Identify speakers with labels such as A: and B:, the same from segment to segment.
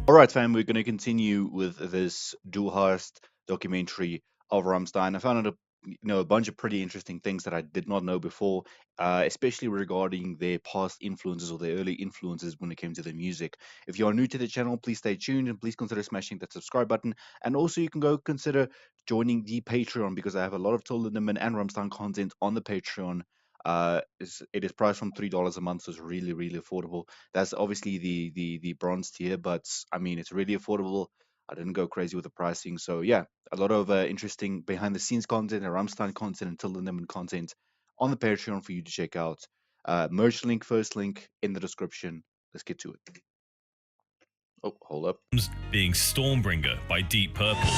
A: All right, fam, we're going to continue with this Du Hast documentary of Rammstein. I found out a bunch of pretty interesting things that I did not know before, especially regarding their past influences or their early influences when it came to the music. If you are new to the channel, please stay tuned and please consider smashing that subscribe button. And also, you can go consider joining the Patreon because I have a lot of Till Lindemann and Rammstein content on the Patreon. It is priced from $3 a month, so it's really, really affordable. That's obviously the bronze tier, but I mean it's really affordable. I didn't go crazy with the pricing, so yeah, a lot of interesting behind the scenes content, and Rammstein content, and Till Lindemann content on the Patreon for you to check out. Merch link, first link in the description. Let's get to it. Oh, hold up.
B: Being Stormbringer by Deep Purple.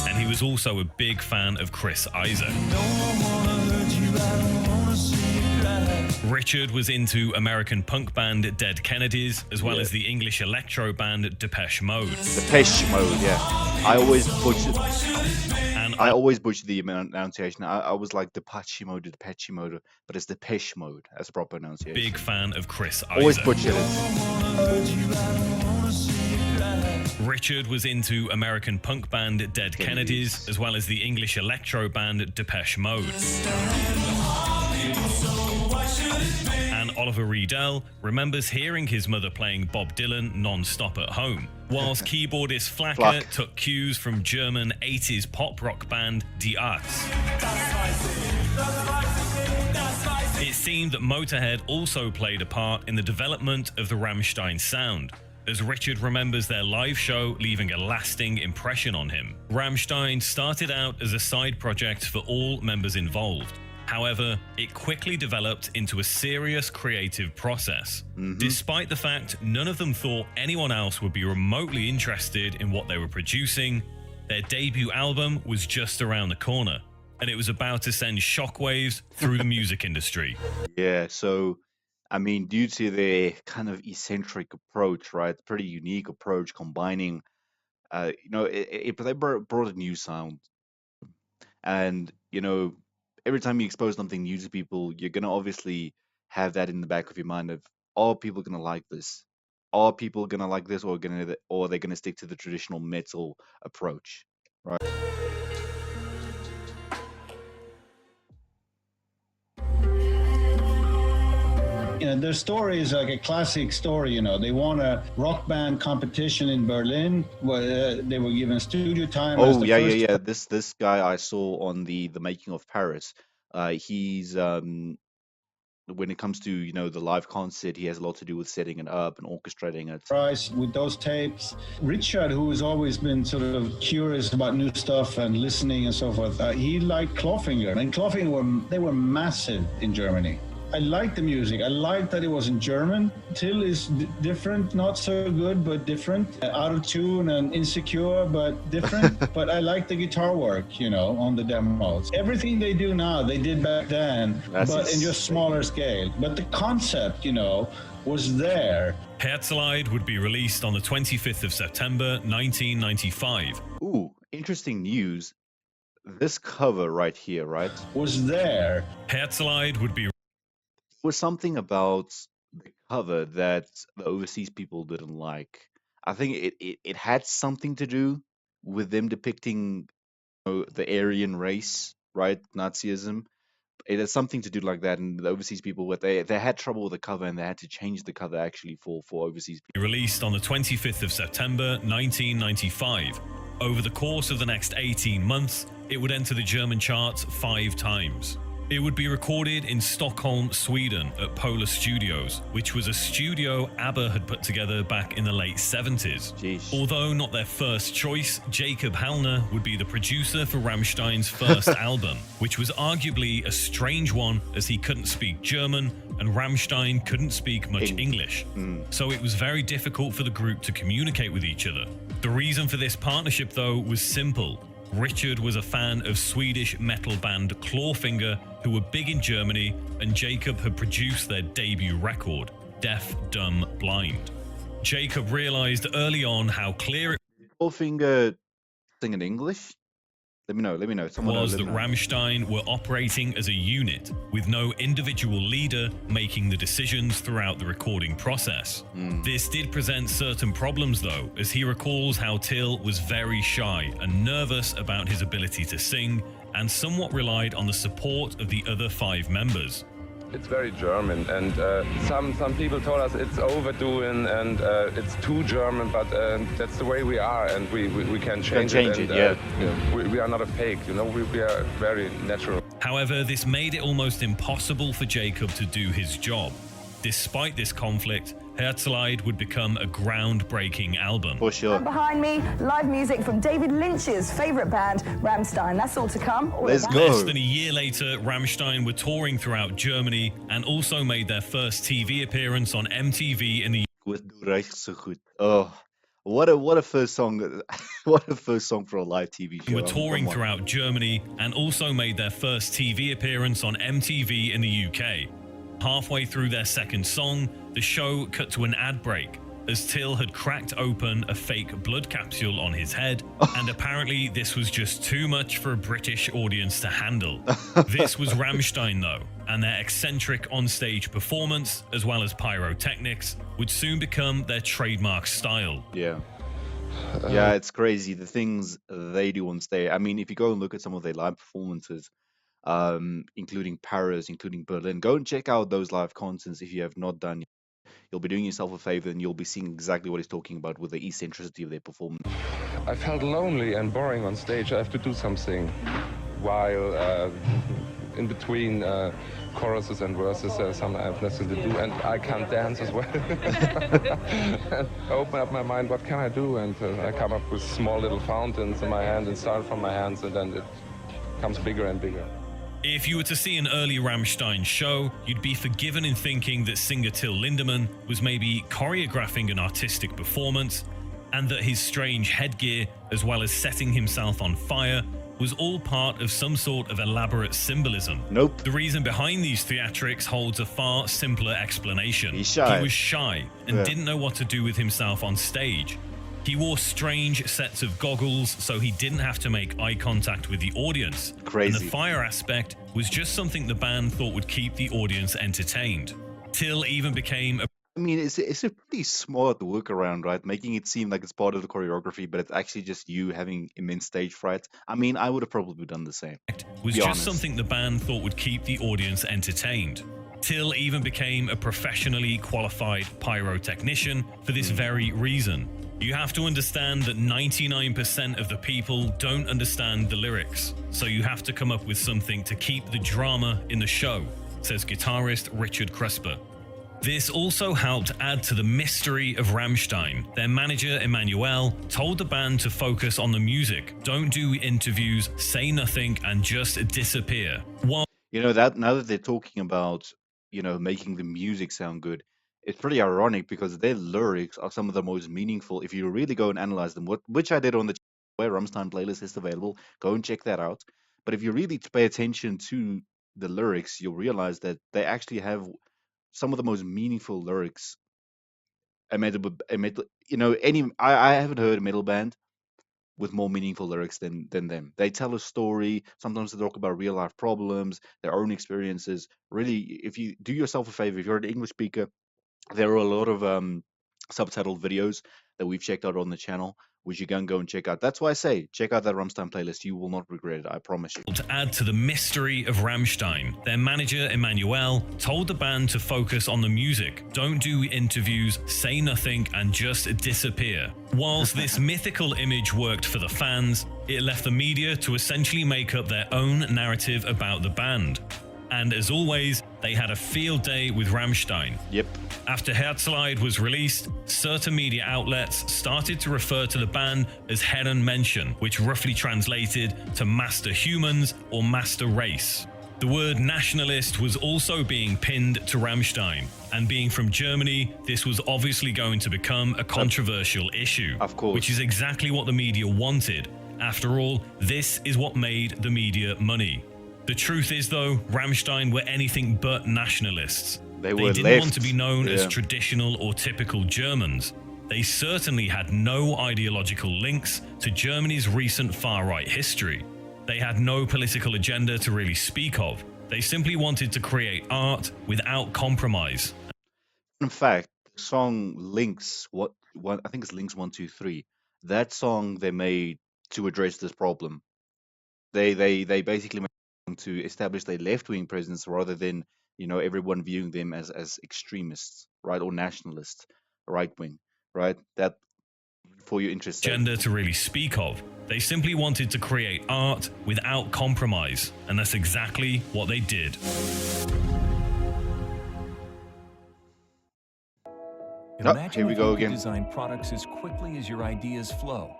B: And he was also a big fan of Chris Isaak. Richard was into American punk band Dead Kennedys, as well as the English electro band Depeche Mode.
A: Depeche Mode, yeah. I always butcher the pronunciation. I was like Depeche Mode, but it's Depeche Mode. That's the proper pronunciation.
B: Big fan of Chris Isaak.
A: Always butcher it.
B: Richard was into American punk band Dead Kennedys, as well as the English electro band Depeche Mode. And Oliver Riedel remembers hearing his mother playing Bob Dylan non-stop at home, whilst keyboardist Flacker took cues from German 80s pop rock band Du Hast. It seemed that Motorhead also played a part in the development of the Rammstein sound, as Richard remembers their live show leaving a lasting impression on him. Rammstein started out as a side project for all members involved. However, it quickly developed into a serious creative process. Despite the fact none of them thought anyone else would be remotely interested in what they were producing, their debut album was just around the corner, and it was about to send shockwaves through the music industry.
A: Yeah, so, I mean, due to their kind of eccentric approach, right? Pretty unique approach, combining, they brought a new sound. And, every time you expose something new to people, you're gonna obviously have that in the back of your mind of, are people gonna like this? Are people gonna like this, or are they gonna stick to the traditional metal approach, right?
C: Their story is like a classic story. They won a rock band competition in Berlin where they were given studio time.
A: Oh, yeah. This guy I saw on the making of Paris. He's when it comes to the live concert, he has a lot to do with setting it up and orchestrating it.
C: With those tapes, Richard, who has always been sort of curious about new stuff and listening and so forth, he liked Clawfinger, and Clawfinger they were massive in Germany. I liked the music. I liked that it was in German. Till is different, not so good, but different. Out of tune and insecure, but different. But I like the guitar work, on the demos. Everything they do now, they did back then, but in just smaller scale. But the concept, was there.
B: Herzeleid would be released on the 25th of September, 1995.
A: Ooh, interesting news. This cover right here, right?
C: Was there.
B: Herzeleid would be...
A: was something about the cover that the overseas people didn't like. I think it had something to do with them depicting the Aryan race, right? Nazism. It has something to do like that, and the overseas people, they had trouble with the cover, and they had to change the cover actually for overseas people.
B: Released on the 25th of September, 1995. Over the course of the next 18 months, it would enter the German charts 5 times. It would be recorded in Stockholm, Sweden at Polar Studios, which was a studio ABBA had put together back in the late 70s.
A: Jeez.
B: Although not their first choice, Jacob Hallner would be the producer for Rammstein's first album, which was arguably a strange one as he couldn't speak German and Rammstein couldn't speak much English. So it was very difficult for the group to communicate with each other. The reason for this partnership, though, was simple. Richard was a fan of Swedish metal band Clawfinger, who were big in Germany, and Jacob had produced their debut record, Deaf, Dumb, Blind. Jacob realized early on how clear it...
A: Clawfinger sing in English? Let me know. Let me know. Someone
B: was
A: let
B: that
A: me know.
B: Rammstein were operating as a unit with no individual leader making the decisions throughout the recording process. This did present certain problems though, as he recalls how Till was very shy and nervous about his ability to sing and somewhat relied on the support of the other 5 members.
D: It's very German, and some people told us it's overdoing and it's too German, but that's the way we are, and we can change it. We are not a fake, you know. We are very natural.
B: However, this made it almost impossible for Jacob to do his job. Despite this conflict, Herzeleid would become a groundbreaking album.
A: For sure.
E: And behind me, live music from David Lynch's favorite band, Rammstein. That's all to come.
A: Let's go.
B: Less than a year later, Rammstein were touring throughout Germany and also made their first TV appearance on MTV in the
A: With Du Reich so goed. Oh, what a first song! What a first song for a live TV show.
B: were touring throughout Germany and also made their first TV appearance on MTV in the UK. Halfway through their second song, the show cut to an ad break, as Till had cracked open a fake blood capsule on his head, and apparently this was just too much for a British audience to handle. This was Rammstein though, and their eccentric on-stage performance, as well as pyrotechnics, would soon become their trademark style.
A: Yeah. Yeah, it's crazy the things they do on stage. I mean, if you go and look at some of their live performances, including Paris, including Berlin, go and check out those live concerts if you have not done. You'll be doing yourself a favor, and you'll be seeing exactly what he's talking about with the eccentricity of their performance.
D: I felt lonely and boring on stage. I have to do something while in between choruses and verses. Some I have nothing to do, and I can't dance as well. And I open up my mind, what can I do? And I come up with small little fountains in my hand and start from my hands, and then it comes bigger and bigger.
B: If you were to see an early Rammstein show, you'd be forgiven in thinking that singer Till Lindemann was maybe choreographing an artistic performance, and that his strange headgear, as well as setting himself on fire, was all part of some sort of elaborate symbolism.
A: Nope.
B: The reason behind these theatrics holds a far simpler explanation.
A: He's shy.
B: He was shy and didn't know what to do with himself on stage. He wore strange sets of goggles so he didn't have to make eye contact with the audience.
A: Crazy.
B: And the fire aspect was just something the band thought would keep the audience entertained. Till even became a
A: I mean, it's a pretty smart workaround, right? Making it seem like it's part of the choreography, but it's actually just you having immense stage fright. I mean, I would have probably done the same.
B: was
A: Be
B: just
A: honest.
B: something the band thought would keep the audience entertained. Till even became a professionally qualified pyrotechnician for this very reason. You have to understand that 99% of the people don't understand the lyrics, so you have to come up with something to keep the drama in the show, says guitarist Richard Cresper. This also helped add to the mystery of Rammstein. Their manager, Emmanuel, told the band to focus on the music, don't do interviews, say nothing, and just disappear. While
A: You know, that now that they're talking about, making the music sound good, it's pretty ironic because their lyrics are some of the most meaningful. If you really go and analyze them, which I did on the where Rammstein playlist is available, go and check that out. But if you really pay attention to the lyrics, you'll realize that they actually have some of the most meaningful lyrics. I haven't heard a metal band with more meaningful lyrics than them. They tell a story. Sometimes they talk about real life problems, their own experiences. Really, if you do yourself a favor, if you're an English speaker, there are a lot of subtitled videos that we've checked out on the channel, which you can go and check out. That's why I say check out that Rammstein playlist. You will not regret it. I promise you.
B: to add to the mystery of Rammstein, their manager, Emmanuel, told the band to focus on the music, don't do interviews, say nothing, and just disappear. Whilst this mythical image worked for the fans, it left the media to essentially make up their own narrative about the band. And as always, they had a field day with Rammstein.
A: Yep.
B: After Herzeleid was released, certain media outlets started to refer to the band as Herrenmenschen, which roughly translated to master humans or master race. The word nationalist was also being pinned to Rammstein, and being from Germany, this was obviously going to become a controversial issue.
A: Of course.
B: Which is exactly what the media wanted. After all, this is what made the media money. The truth is, though, Rammstein were anything but nationalists.
A: They were
B: didn't
A: left.
B: want to be known as
A: Yeah.
B: traditional or typical Germans. They certainly had no ideological links to Germany's recent far-right history. They had no political agenda to really speak of. They simply wanted to create art without compromise.
A: In fact, the song Links, I think it's Links 123. That song they made to address this problem. They basically made it to establish their left-wing presence rather than everyone viewing them as extremists, right, or nationalists, right-wing, right. That for your interest sake.
B: Agenda to really speak of. They simply wanted to create art without compromise, and that's exactly what they did.
A: Here we go again.
F: Design products as quickly as your ideas flow.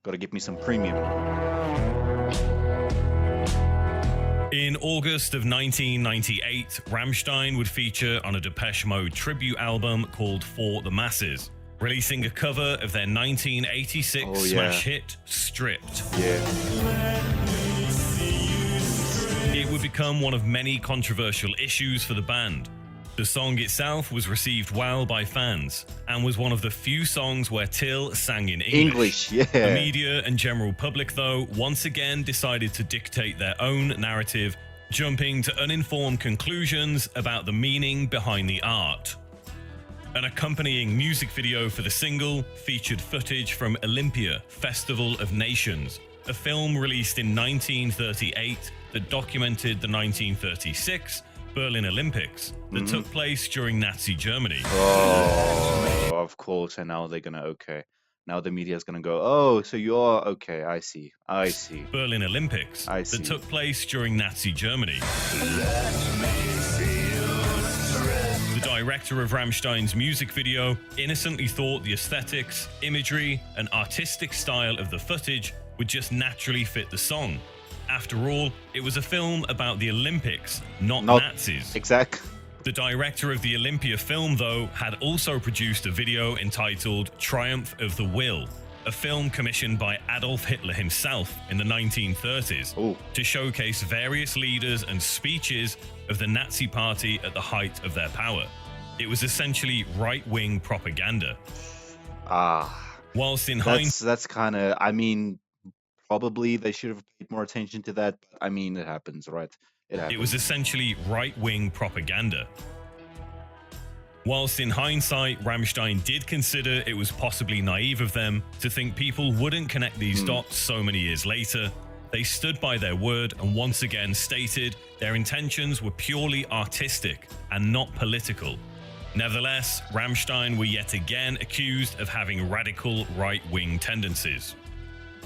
A: Gotta give me some premium.
B: In August of 1998, Rammstein would feature on a Depeche Mode tribute album called For the Masses, releasing a cover of their 1986 smash hit, Stripped.
A: Yeah.
B: It would become one of many controversial issues for the band. The song itself was received well by fans and was one of the few songs where Till sang in English.
A: Yeah.
B: The media and general public, though, once again decided to dictate their own narrative, jumping to uninformed conclusions about the meaning behind the art. An accompanying music video for the single featured footage from Olympia, Festival of Nations, a film released in 1938 that documented the 1936 Berlin Olympics that took place during Nazi Germany.
A: Oh, of course. And now they're gonna now the media is gonna go, oh, so you are okay. I see.
B: Berlin Olympics that took place during Nazi Germany. The director of Rammstein's music video innocently thought the aesthetics, imagery, and artistic style of the footage would just naturally fit the song. After all, it was a film about the Olympics, not Nazis.
A: Exactly.
B: The director of the Olympia film, though, had also produced a video entitled Triumph of the Will, a film commissioned by Adolf Hitler himself in the 1930s to showcase various leaders and speeches of the Nazi Party at the height of their power. It was essentially right-wing propaganda. Whilst in hindsight,
A: that's kind of, probably they should have paid more attention to that. But it happens, right?
B: It was essentially right-wing propaganda. Whilst in hindsight, Rammstein did consider it was possibly naive of them to think people wouldn't connect these dots so many years later, they stood by their word and once again stated their intentions were purely artistic and not political. Nevertheless, Rammstein were yet again accused of having radical right-wing tendencies.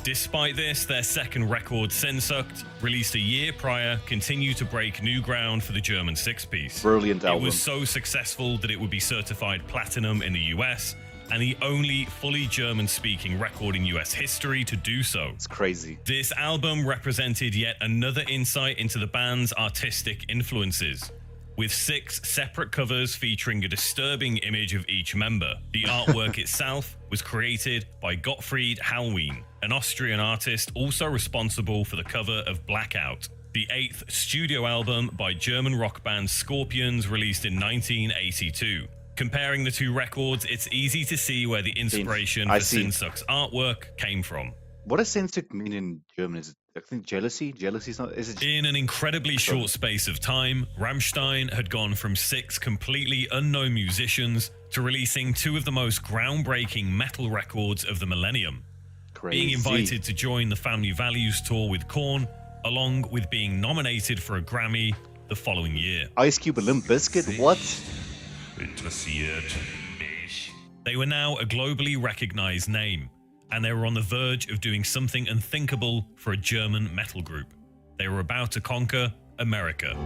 B: Despite this, their second record, Sehnsucht, released a year prior, continued to break new ground for the German six-piece.
A: Brilliant album.
B: It was so successful that it would be certified platinum in the US, and the only fully German-speaking record in US history to do so.
A: It's crazy.
B: This album represented yet another insight into the band's artistic influences. With 6 separate covers featuring a disturbing image of each member. The artwork itself was created by Gottfried Hallwien, an Austrian artist also responsible for the cover of Blackout, the 8th studio album by German rock band Scorpions, released in 1982. Comparing the two records, it's easy to see where the inspiration for Sehnsucht's artwork came from.
A: What does Sehnsucht mean in German? Is it, I think, jealousy? Jealousy is not. Is it?
B: In an incredibly short space of time, Rammstein had gone from 6 completely unknown musicians to releasing 2 of the most groundbreaking metal records of the millennium.
A: Crazy.
B: Being invited to join the Family Values tour with Korn, along with being nominated for a Grammy the following year.
A: Ice Cube and Limp Bizkit? What?
B: They were now a globally recognized name, and they were on the verge of doing something unthinkable for a German metal group. They were about to conquer America.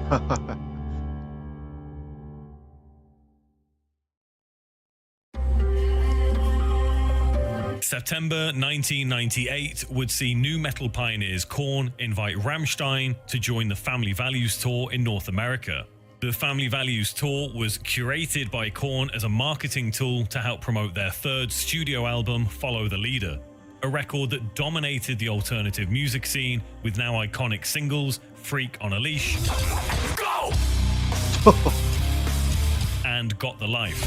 B: September 1998 would see new metal pioneers Korn invite Rammstein to join the Family Values tour in North America. The Family Values tour was curated by Korn as a marketing tool to help promote their 3rd studio album, Follow the Leader, a record that dominated the alternative music scene with now iconic singles Freak on a Leash Go! and Got the Life.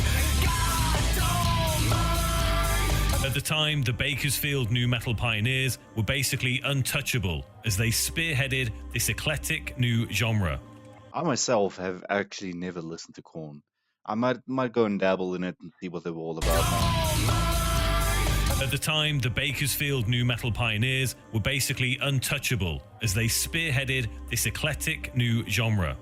B: At the time, the Bakersfield nu metal pioneers were basically untouchable as they spearheaded this eclectic new genre.
A: I myself have actually never listened to Korn. I might go and dabble in it and see what they were all about now.
B: At the time, the Bakersfield nu metal pioneers were basically untouchable as they spearheaded this eclectic new genre.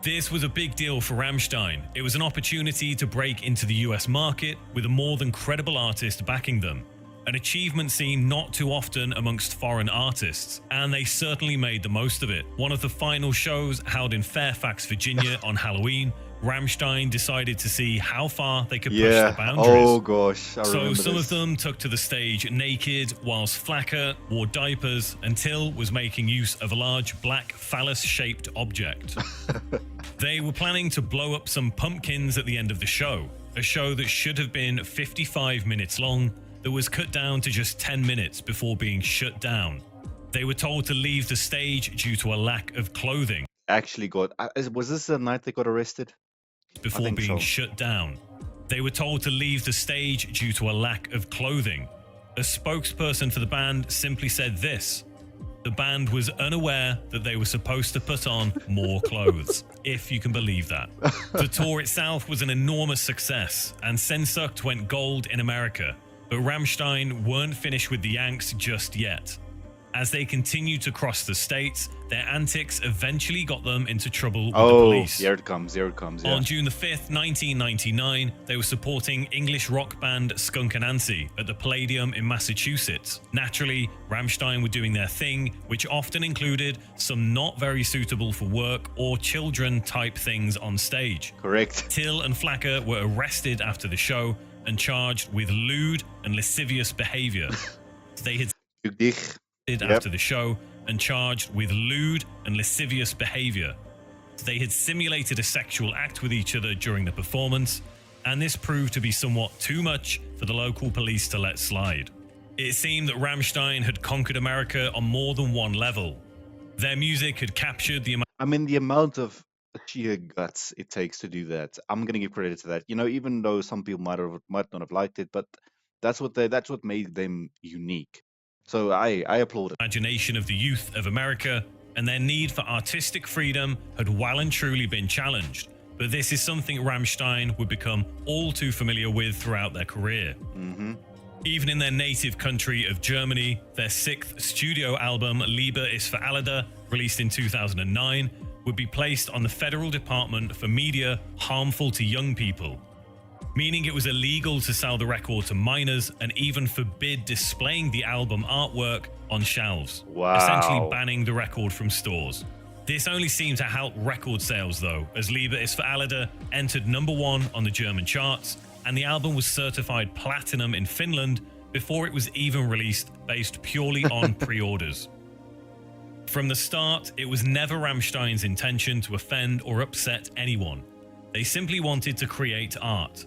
B: This was a big deal for Rammstein. It was an opportunity to break into the US market with a more than credible artist backing them. An achievement seen not too often amongst foreign artists, and they certainly made the most of it. One of the final shows held in Fairfax, Virginia on Halloween, Rammstein decided to see how far they could push the boundaries.
A: Oh gosh, I
B: So
A: remember
B: some
A: this.
B: of them took to the stage naked, whilst Flacker wore diapers and Till was making use of a large black phallus-shaped object. They were planning to blow up some pumpkins at the end of the show, a show that should have been 55 minutes long, that was cut down to just 10 minutes before being shut down. They were told to leave the stage due to a lack of clothing
A: Actually got was this the night they got arrested?
B: before
A: think
B: being
A: so.
B: shut down. They were told to leave the stage due to a lack of clothing. A spokesperson for the band simply said this: the band was unaware that they were supposed to put on more clothes, if you can believe that. The tour itself was an enormous success, and Sensucht went gold in America, but Rammstein weren't finished with the Yanks just yet. As they continued to cross the states, their antics eventually got them into trouble with the police.
A: Here it comes, here it comes. Yeah.
B: On June the 5th, 1999, they were supporting English rock band Skunk Anansie at the Palladium in Massachusetts. Naturally, Rammstein were doing their thing, which often included some not very suitable for work or children type things on stage.
A: Correct.
B: Till and Flacker were arrested after the show and charged with lewd and lascivious behavior. They had
A: Dich.
B: after the show and charged with lewd and lascivious behavior. They had simulated a sexual act with each other during the performance, and this proved to be somewhat too much for the local police to let slide. It seemed that Rammstein had conquered America on more than one level. Their music had captured the
A: I mean, the amount of sheer guts it takes to do that, I'm gonna give credit to that. You know, even though some people might not have liked it, but that's what made them unique. So I applaud it.
B: imagination of the youth of America, and their need for artistic freedom had well and truly been challenged. But this is something Rammstein would become all too familiar with throughout their career. Even in their native country of Germany, their sixth studio album, Liebe ist für alle, released in 2009, would be placed on the Federal Department for Media harmful to young people, meaning it was illegal to sell the record to minors and even forbid displaying the album artwork on shelves, essentially
A: Wow.
B: banning the record from stores. This only seemed to help record sales though, as Liebe ist für alle entered #1 on the German charts, and the album was certified platinum in Finland before it was even released, based purely on pre-orders. From the start, it was never Rammstein's intention to offend or upset anyone. They simply wanted to create art.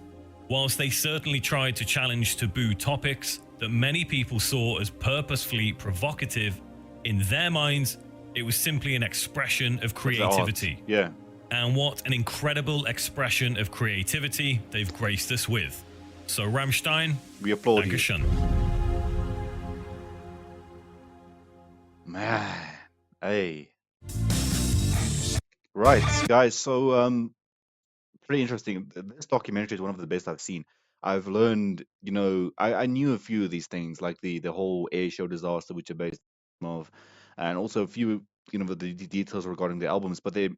B: Whilst they certainly tried to challenge taboo topics that many people saw as purposefully provocative, in their minds, it was simply an expression of
A: The art.
B: creativity.
A: Yeah.
B: And what an incredible expression of creativity they've graced us with. So Rammstein,
A: We applaud you.
B: Dankeschön.
A: Man. Hey. Right, guys. So pretty interesting. This documentary is one of the best I've seen. I've learned, I knew a few of these things, like the whole air show disaster, which are based of, and also a few, the details regarding the albums, but their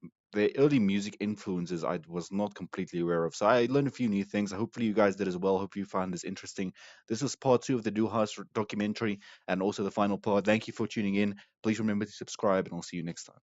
A: early music influences I was not completely aware of. So I learned a few new things. Hopefully you guys did as well. Hope you found this interesting. This was part 2 of the Du Hast documentary, and also the final part. Thank you for tuning in. Please remember to subscribe, and I'll see you next time.